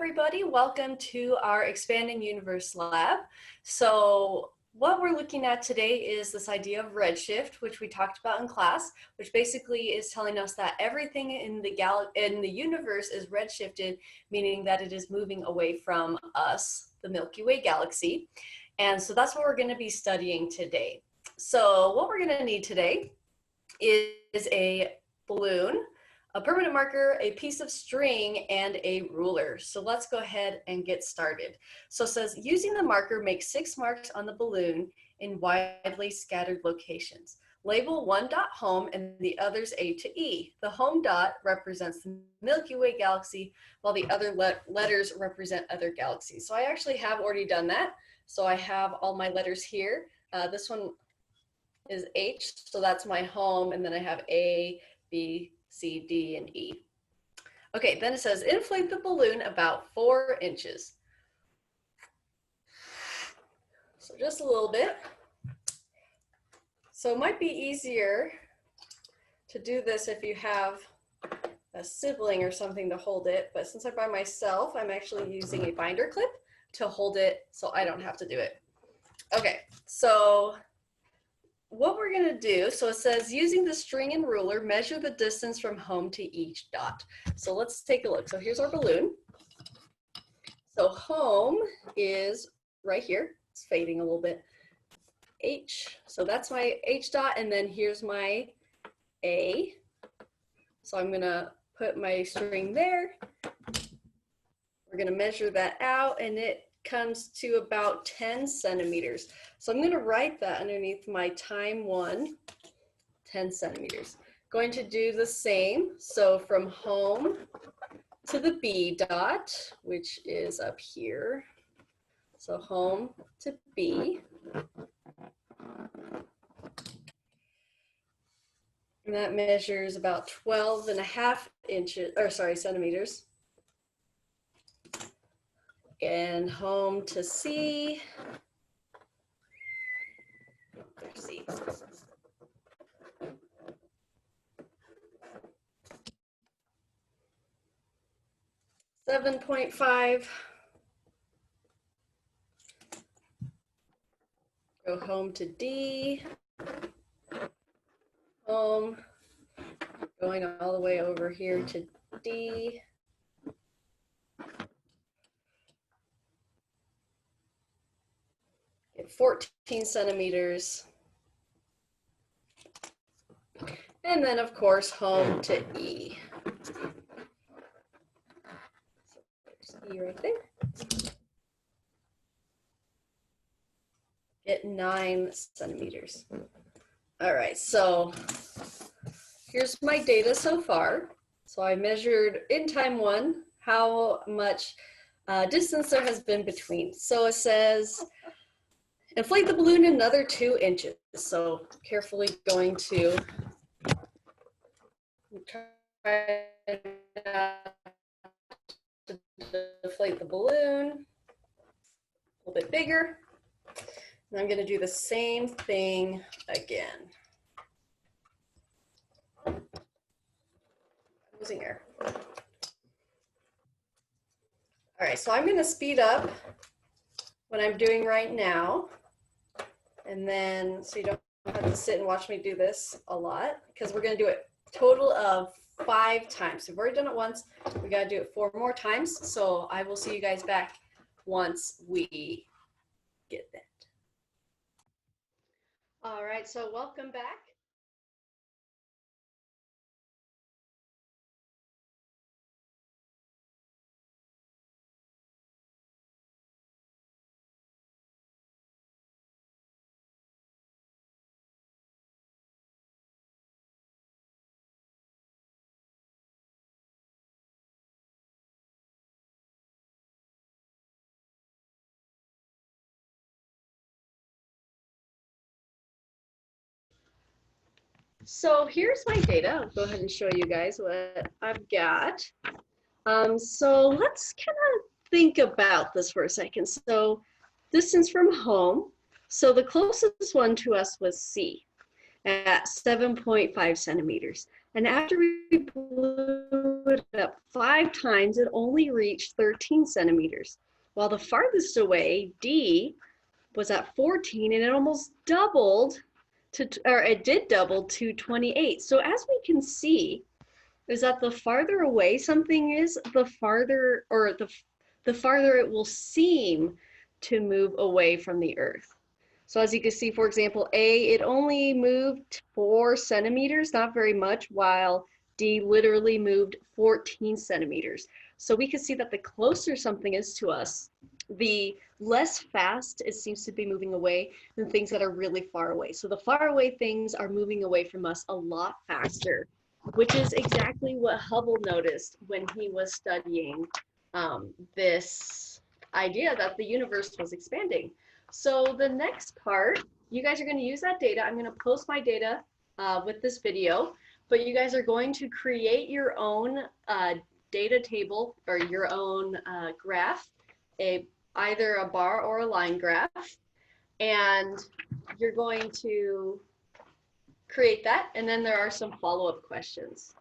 everybody. Welcome to our Expanding Universe Lab. So what we're looking at today is this idea of redshift, which we talked about in class, which basically is telling us that everything in the universe is redshifted, meaning that it is moving away from us, the Milky Way galaxy. And so that's what we're going to be studying today. So what we're going to need today is a balloon, a permanent marker, a piece of string, and a ruler. So let's go ahead and get started. So it says, using the marker, make 6 marks on the balloon in widely scattered locations. Label one dot home and the others A to E. The home dot represents the Milky Way galaxy, while the other letters represent other galaxies. So I actually have already done that. So I have all my letters here. This one is H, so that's my home, and then I have A, B, C, D, and E. Okay, then it says inflate the balloon about 4 inches. So just a little bit. So it might be easier to do this if you have a sibling or something to hold it, but since I'm by myself, I'm actually using a binder clip to hold it so I don't have to do it. Okay, so what we're going to do, so it says using the string and ruler, measure the distance from home to each dot. So let's take a look. So here's our balloon. So home is right here. It's fading a little bit. H, so that's my H dot, and then here's my A. So I'm going to put my string there. We're going to measure that out, and it comes to about 10 centimeters. So I'm going to write that underneath my time 1, 10 centimeters. Going to do the same. So from home to the B dot, which is up here. So home to B. And that measures about 12.5 centimeters. And home to C. There's C. 7.5. Go home to D. Home. Going all the way over here to D. Get 14 centimeters. And then, of course, home to E. So there's E right there. Get 9 centimeters. All right, so here's my data so far. So I measured in time 1 how much distance there has been between. So it says, inflate the balloon another 2 inches. So carefully going to try to deflate the balloon a little bit bigger. And I'm going to do the same thing again. Losing air. All right, so I'm going to speed up what I'm doing right now. And then, so you don't have to sit and watch me do this a lot, because we're going to do it a total of 5 times. So we've already done it once. We got to do it 4 more times. So I will see you guys back once we get that. All right, so welcome back. So here's my data. I'll go ahead and show you guys what I've got. So let's kind of think about this for a second. So distance from home. So the closest one to us was C at 7.5 centimeters. And after we blew it up 5 times, it only reached 13 centimeters. While the farthest away, D, was at 14, and it almost doubled or it did double to 28. So as we can see, is that the farther away something is, the farther, or the farther it will seem to move away from the Earth. So as you can see, for example, A, it only moved 4 centimeters, not very much, while D literally moved 14 centimeters. So we can see that the closer something is to us, the less fast it seems to be moving away than things that are really far away. So the far away things are moving away from us a lot faster, which is exactly what Hubble noticed when he was studying this idea that the universe was expanding. So the next part, you guys are going to use that data. I'm going to post my data with this video, but you guys are going to create your own data table or your own graph, either a bar or a line graph, and you're going to create that, and then there are some follow-up questions.